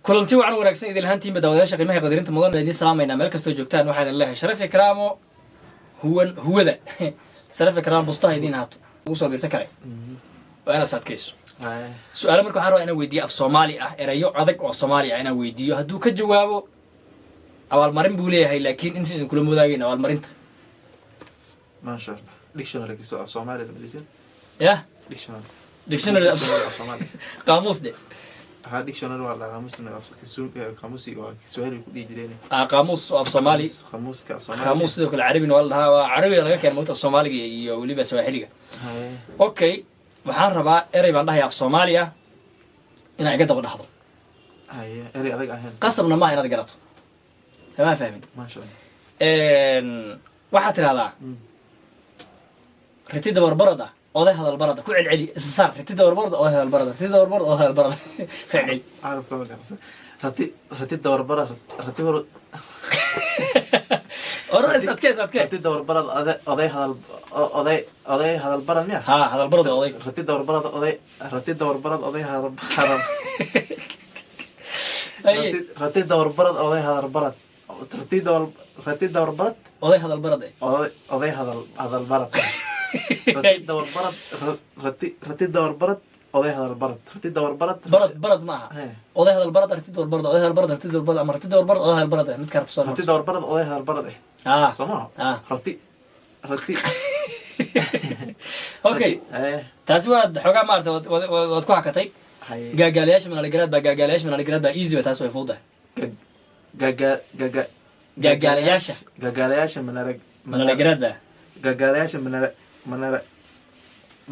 kulanti wacan wanaagsan idin lahaantiinba daawadayaasha qiimaha qadarinta mudan idin salaamayna meel kastoo joogtaan waxaad leeyahay sharaf ikraamo huwada sharaf ikraam bustaha idin haato ugu soo birta kale waana sadkayso su'aalo marka waxaan rabaa inaan weydiiyo af Soomaali ah erayo adag oo Soomaali ah inaan weydiiyo hadduu ka jawaabo abaalmarin buu leeyahay laakiin inta idin kula moodaageyn abaalmarinta ما شاء الله ديكشنري كسو أف سومالي لمديسين يا ديكشنري أف سومالي قاموس ده ها ديكشنري ولا قاموسنا كسو قاموسي كسوهري كل يجريني قاموس أف سومالي قاموس كسومالي قاموس ده كل عربي ولا ها عربي ولا كان موت الصومالي يولي بس واحد أوكي waxaan rabaa eray baan dhahay af Soomaaliya inaan iga daba dhaxdo هاي أري أذيك أهين qasabna ma inaad garato ma fahmin ما شاء الله waxaad tiraahdaa ritida warbarada oday hadal barada ku celceli issaar ritida warbarada oday hadal barada ritida warbarada oday hadal barada celceli عارف كم كم رتي دور برا رتي ور orad adkeys رتي دور برا أذي هذا البرد ميا ha hadal barada oday رتي دور برا أذي هذا رتي دور برا أذي هذا البرد رتي دور برا oday hadal barada أذي هذا البرد رتي دور برد أذي هذا البرد رتي دور برد barad maaha oday hadal barada ritida warbarada oday hadal barada ritida warbarada ama ritida warbarada oday hadal barada mid ka rabso رتي دور برد أذي هذا البرد ha سماه رتي okay taasi waa xogaa maartay wad ku hakatay gaagaalayaasha manaligrad baa easy waa taas way fuudaa gaagaalayaasha manaligrad baa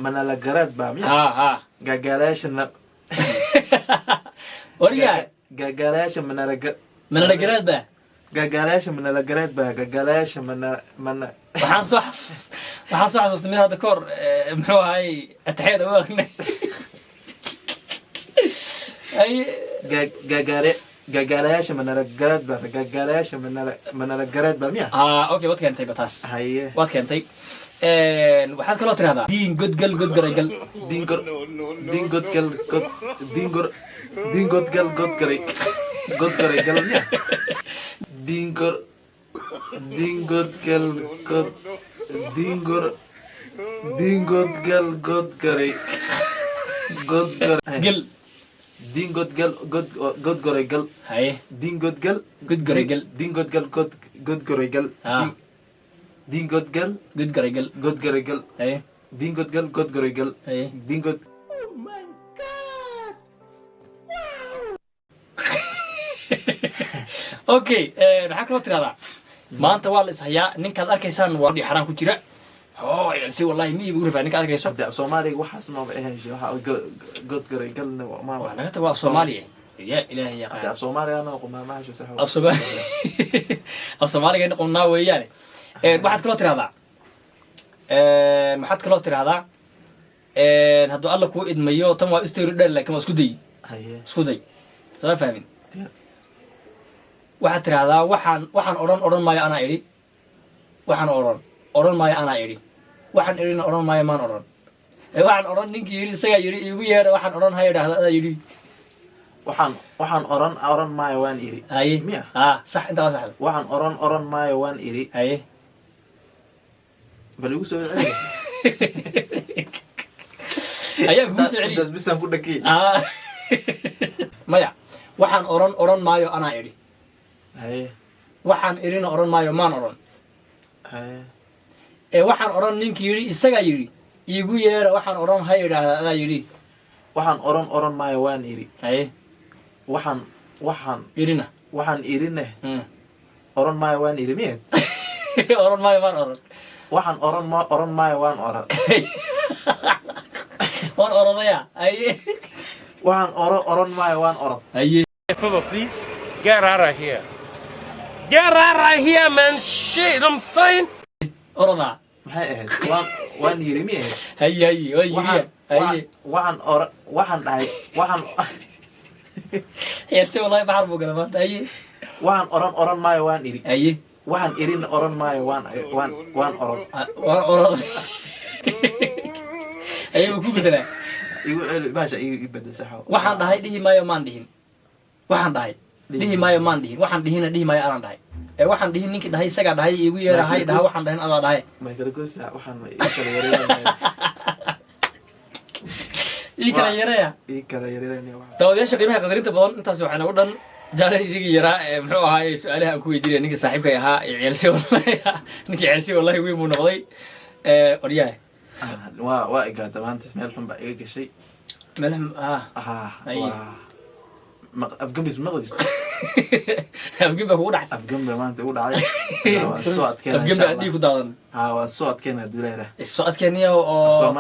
manalagarad baa miya ha gaagaalayaasha wariga gaagaalayaasha manaligrad baa gaagaalayaasha manalagarad baa gaagaalayaasha waxaan soo xasuustay mid hadda kahor muxuu ahay ataxiyada u aqrinay gaagaalayaasha manalagarad baa gaagaalayaasha manalagarad baa miya okay waad keentay ba taas haye waad keentay waxaad kaloo tirahdaa diin godgal godgaraygal godgaraygal miya dingodgal godgaray gel godgaraygal haye dingodgal godgaraygal dingodgal godgaraygal dingodgal godgaraygal godgaraygal haye dingodgal godgaraygal haye dingod okay waxaa kaloo tirahdaa maanta waa la ishayaa ninkaad arkaysaan waa dhii xaraan ku jira si wallahi miyiga u rafaa ninkaad arkayso Soomaaliga waxaas ma ahayn shay waxa godgaraygalna ma waa naga tago af Soomaaliya ya ilaahay ya af Soomaaliga ana qumanaha shay sax af Soomaaliga noqonnaa weeyaan waxaad kaloo tirahdaa hadduu alla kuu idmayo tan waa isteeri dheer laakiin waa isku day soo fahmin waxaad tirahdaa waxaan odhan maayo anaa idhi waxaan odhan maayo anaa idhi waxaan idhina odhan maayo maan odhan waxaan odhan ninkii yidhi isagaa yidhi iigu yeedha waxaan odhan haya idhaahda adaa yidhi waxaan oran maayo waan iri haye miya sax intaa waa saxda waxaan oran maayo waan iri haye bal igu soo celi ayaa kugu soo celi dasbisan ku dhakii maya waxaan odhan maayo anaa idhi haye waxaan idhina odhan maayo maan odhan haye waxaan odhan ninkii yidhi isagaa yidhi iigu yeedha waxaan odhan haya idhaahda adaa yidhi waxaan oran maayo waan iri haye waxaan idhina waxaan irine oran maayo waan iri miyeed odhan maayo maan odhan waxaan oran maayo waan oran waan orodaya haye waxaan oran maayo waan oran haye Fella, please get out of here. Get out of here, man. Shit, I'm saying. orodaa maxay ahayd waan yiri miyeed haye waa yiriya haye waxaan dhahay waxaan yarse wallahi baxar buu gala maanta haye waxaan oran maayo waan iri haye waxaan irin oran maayo waan oran orod haye wuu ku bedelaa igu celi baasha igu bedel sax waxaan dhahay dhihi maayo maan dhihin waxaan dhahay dhihi maayo maan dhihin waxaan dhihina dhihi maayo anaan dhahay ee waxaan dhihin ninkii dhahay isagaa dhahay iigu yeerahay dhaha waxaan dhahin adaa dhahay maykaragosa waxaan ma ii kala yareynaya ii kala yareeya daawadayaasha qiimaha qadarinta badan intaas waxaa nagu dhan challenge-gii yaraa ee muxuu ahaaye su-aalaha aan ku weydiinaya ninkii saaxiibkay ahaa ee ceelsi wallahi ninkii ceelsi wallahi weyn buu noqday qoryaha waa igaada maantas meel xun baa iga gashay meel afgambis maqli afgin baa kugu dhacay afgambe maanta ugu dhacay waa soo adkeena afgin baa dhiig ku daadan waa soo adkeena duleera soo adkeeniya oo